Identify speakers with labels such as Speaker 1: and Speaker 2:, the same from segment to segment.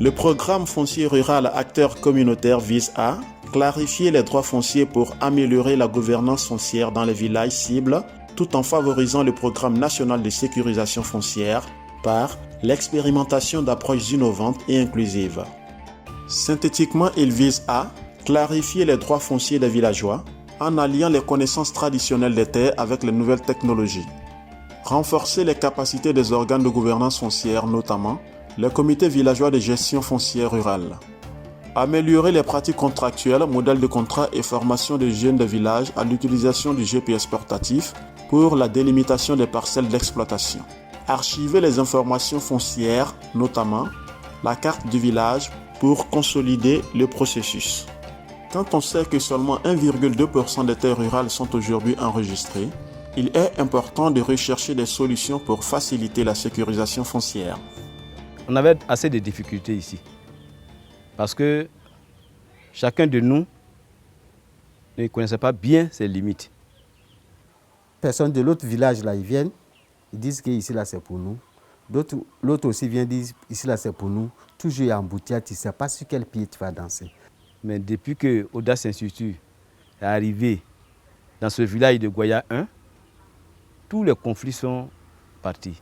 Speaker 1: Le programme foncier rural acteur communautaire vise à clarifier les droits fonciers pour améliorer la gouvernance foncière dans les villages cibles, tout en favorisant le programme national de sécurisation foncière par l'expérimentation d'approches innovantes et inclusives. Synthétiquement, il vise à clarifier les droits fonciers des villageois en alliant les connaissances traditionnelles des terres avec les nouvelles technologies, renforcer les capacités des organes de gouvernance foncière, notamment les comités villageois de gestion foncière rurale. Améliorer les pratiques contractuelles, modèles de contrat et formation des jeunes de village à l'utilisation du GPS portatif pour la délimitation des parcelles d'exploitation. Archiver les informations foncières, notamment la carte du village, pour consolider le processus. Quand on sait que seulement 1,2% des terres rurales sont aujourd'hui enregistrées, il est important de rechercher des solutions pour faciliter la sécurisation foncière.
Speaker 2: On avait assez de difficultés ici, parce que chacun de nous ne connaissait pas bien ses limites.
Speaker 3: Personnes de l'autre village, là, ils viennent, ils disent que ici, là, c'est pour nous. L'autre aussi vient dire, ici, là, c'est pour nous. Toujours embouteillage, tu ne sais pas sur quel pied tu vas danser.
Speaker 2: Mais depuis que Audace Institute est arrivé dans ce village de Goya 1, tous les conflits sont partis.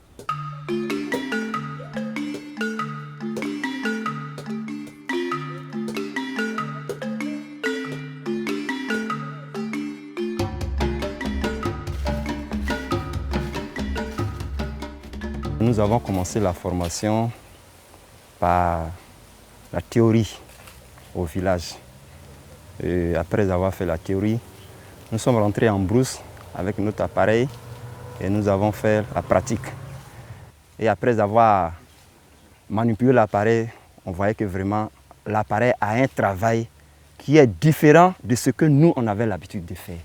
Speaker 4: Nous avons commencé la formation par la théorie au village. Et après avoir fait la théorie, nous sommes rentrés en brousse avec notre appareil et nous avons fait la pratique. Et après avoir manipulé l'appareil, on voyait que vraiment l'appareil a un travail qui est différent de ce que nous, on avait l'habitude de faire.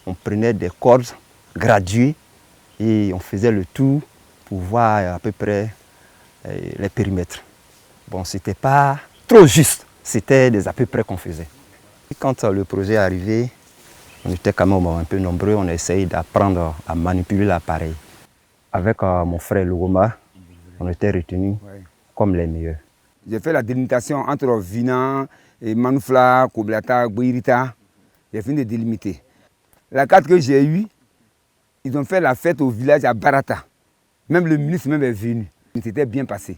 Speaker 4: On prenait des cordes graduées et on faisait le tour pour voir à peu près les périmètres. Bon, ce n'était pas trop juste, c'était des à peu près qu'on faisait. Et quand le projet est arrivé, on était quand même un peu nombreux, on a essayé d'apprendre à manipuler l'appareil. Avec mon frère Logoma, on était retenus comme les meilleurs.
Speaker 5: J'ai fait la délimitation entre Vinan et Manoufla, Koblata, Bouirita. J'ai fini de délimiter. La carte que j'ai eue, ils ont fait la fête au village à Barata. Même le ministre même est venu. C'était bien passé.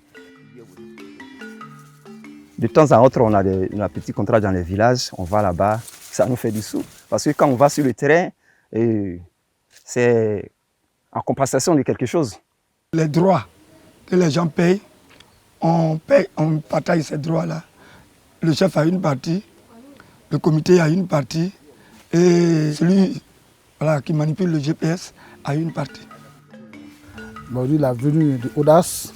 Speaker 4: De temps à autre, on a des petits contrats dans les villages. On va là-bas, ça nous fait du sou. Parce que quand on va sur le terrain, c'est en compensation de quelque chose.
Speaker 6: Les droits que les gens payent, on partage ces droits-là. Le chef a une partie, le comité a une partie, et celui qui manipule le GPS a une partie.
Speaker 7: Aujourd'hui, la venue de Audace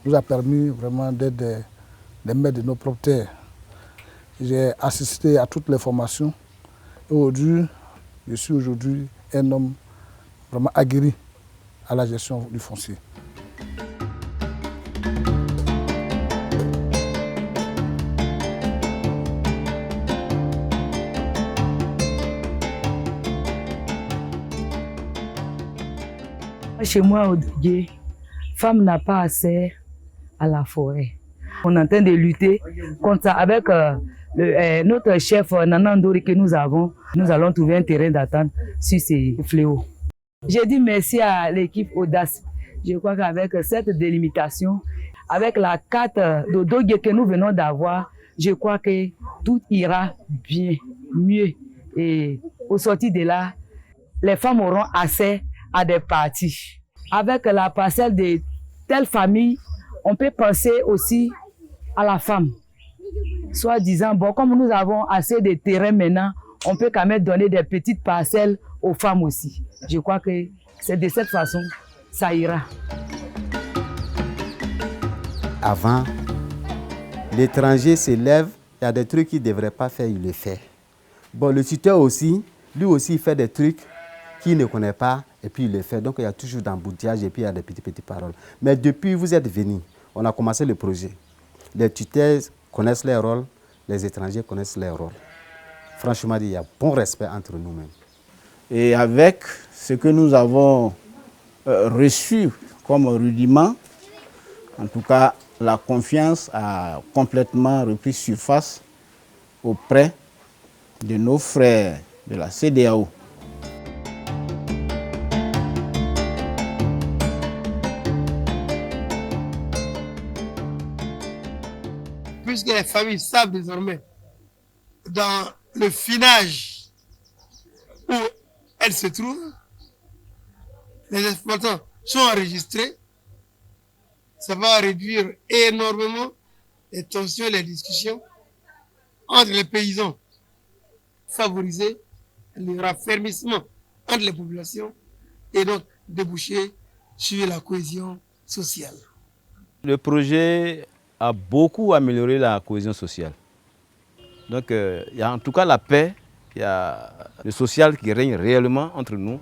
Speaker 7: nous a permis vraiment d'être des maîtres de nos propres terres. J'ai assisté à toutes les formations et aujourd'hui, je suis aujourd'hui un homme vraiment aguerri à la gestion du foncier.
Speaker 8: Chez moi, au Dougué, femme n'a pas accès à la forêt. On est en train de lutter contre ça avec notre chef Nanandori que nous avons. Nous allons trouver un terrain d'attente sur ces fléaux. J'ai dit merci à l'équipe Audace. Je crois qu'avec cette délimitation, avec la carte de Dougué que nous venons d'avoir, je crois que tout ira bien, mieux. Et au sortir de là, les femmes auront accès à des parties. Avec la parcelle de telle famille, on peut penser aussi à la femme. Soit disant, bon, comme nous avons assez de terrain maintenant, on peut quand même donner des petites parcelles aux femmes aussi. Je crois que c'est de cette façon, ça ira.
Speaker 3: Avant, l'étranger s'élève, il y a des trucs qu'il ne devrait pas faire, il le fait. Bon, le tuteur aussi, lui aussi, il fait des trucs qu'il ne connaît pas et puis il les fait. Donc il y a toujours d'embouteillage et puis il y a des petites paroles. Mais depuis que vous êtes venus, on a commencé le projet. Les tuteurs connaissent leur rôle, les étrangers connaissent leur rôle. Franchement, il y a bon respect entre nous-mêmes.
Speaker 9: Et avec ce que nous avons reçu comme rudiment, en tout cas, la confiance a complètement repris surface auprès de nos frères de la CEDEAO.
Speaker 10: Puisque les familles savent désormais dans le finage où elles se trouvent, les exploitants sont enregistrés, ça va réduire énormément les tensions et les discussions entre les paysans, favoriser le raffermissement entre les populations et donc déboucher sur la cohésion sociale.
Speaker 2: Le projet a beaucoup amélioré la cohésion sociale. Donc il y a en tout cas la paix, il y a le social qui règne réellement entre nous.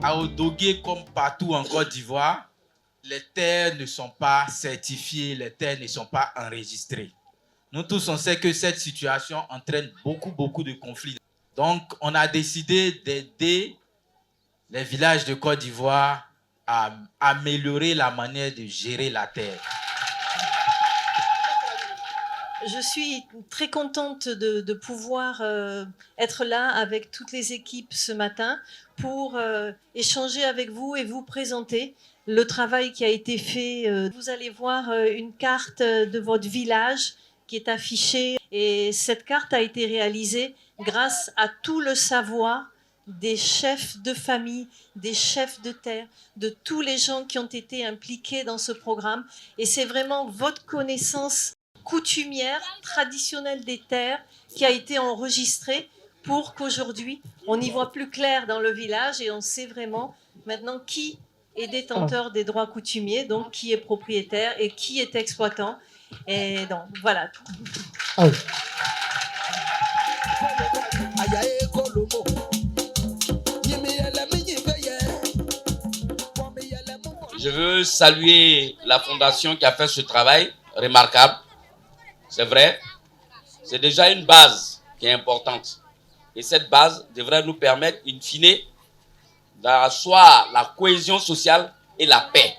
Speaker 11: À Odogué, comme partout en Côte d'Ivoire, les terres ne sont pas certifiées, les terres ne sont pas enregistrées. Nous tous, on sait que cette situation entraîne beaucoup de conflits. Donc, on a décidé d'aider les villages de Côte d'Ivoire à améliorer la manière de gérer la terre.
Speaker 12: Je suis très contente de pouvoir être là avec toutes les équipes ce matin pour échanger avec vous et vous présenter le travail qui a été fait. Vous allez voir une carte de votre village qui est affichée et cette carte a été réalisée grâce à tout le savoir des chefs de famille, des chefs de terre, de tous les gens qui ont été impliqués dans ce programme. Et c'est vraiment votre connaissance coutumière, traditionnelle des terres qui a été enregistrée pour qu'aujourd'hui, on y voit plus clair dans le village et on sait vraiment maintenant qui est détenteur des droits coutumiers, donc qui est propriétaire et qui est exploitant. Et donc, voilà tout.
Speaker 13: Je veux saluer la fondation qui a fait ce travail remarquable. C'est vrai, c'est déjà une base qui est importante. Et cette base devrait nous permettre, in fine, d'asseoir la cohésion sociale et la paix.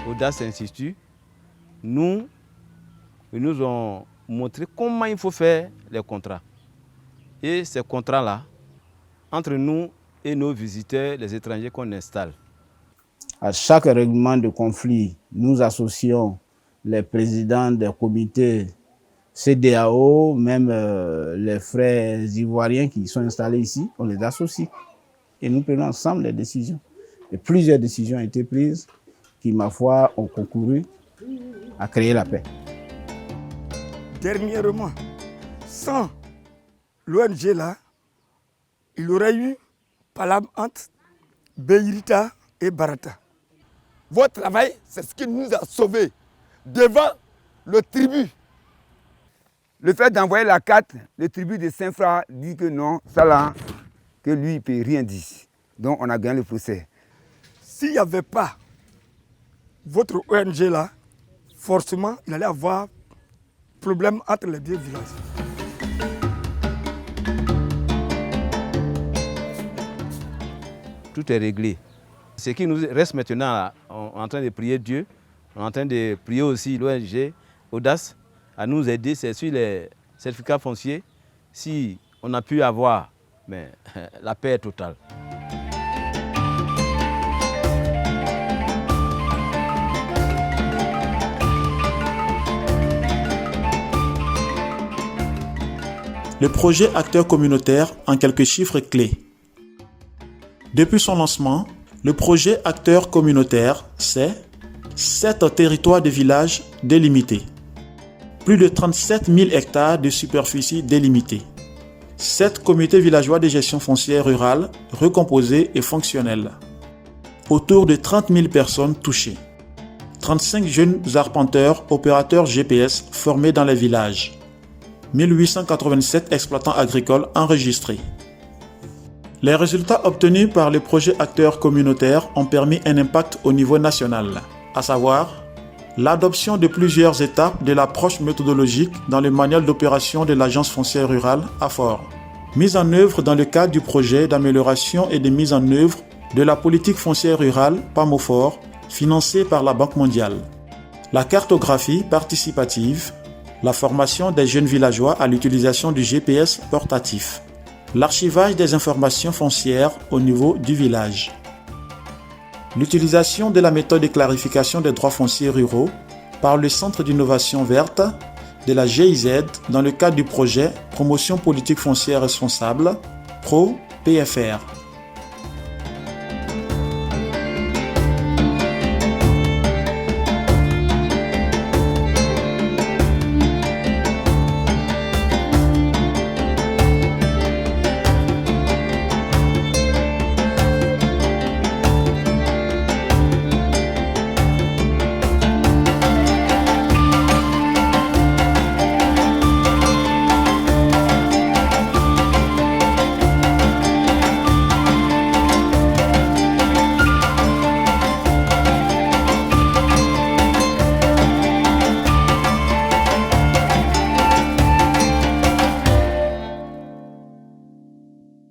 Speaker 2: Audace Institut, nous ont montré comment il faut faire les contrats. Et ces contrats-là, entre nous et nos visiteurs, les étrangers qu'on installe.
Speaker 9: À chaque règlement de conflit, nous associons les présidents des comités CEDEAO, même les frères ivoiriens qui sont installés ici, on les associe. Et nous prenons ensemble les décisions. Et plusieurs décisions ont été prises qui, ma foi, ont concouru à créer la paix.
Speaker 6: Dernièrement, sans l'ONG là, il y aurait eu Palam entre Beirita et Barata. Votre travail, c'est ce qui nous a sauvés devant le tribut.
Speaker 5: Le fait d'envoyer la carte, le tribut de Saint-Fra dit que non, ça là, que lui, il ne peut rien dire. Donc on a gagné le procès.
Speaker 6: S'il n'y avait pas votre ONG là, forcément, il allait avoir problème entre les deux villages.
Speaker 2: Tout est réglé. Ce qui nous reste maintenant, on est en train de prier Dieu, on est en train de prier aussi l'ONG Audace à nous aider, c'est sur les certificats fonciers. Si on a pu avoir, mais la paix est totale.
Speaker 1: Le projet Acteurs communautaires en quelques chiffres clés. Depuis son lancement, le projet Acteurs communautaires, c'est 7 territoires de villages délimités, plus de 37 000 hectares de superficie délimitée, 7 comités villageois de gestion foncière rurale recomposés et fonctionnels, autour de 30 000 personnes touchées, 35 jeunes arpenteurs opérateurs GPS formés dans les villages, 1887 exploitants agricoles enregistrés. Les résultats obtenus par le projet Acteurs communautaires ont permis un impact au niveau national, à savoir l'adoption de plusieurs étapes de l'approche méthodologique dans le manuel d'opération de l'Agence foncière rurale AFOR, mise en œuvre dans le cadre du projet d'amélioration et de mise en œuvre de la politique foncière rurale PAMOFOR, financée par la Banque mondiale, la cartographie participative, la formation des jeunes villageois à l'utilisation du GPS portatif, l'archivage des informations foncières au niveau du village, l'utilisation de la méthode de clarification des droits fonciers ruraux par le Centre d'innovation verte de la GIZ dans le cadre du projet Promotion politique foncière responsable, PRO-PFR.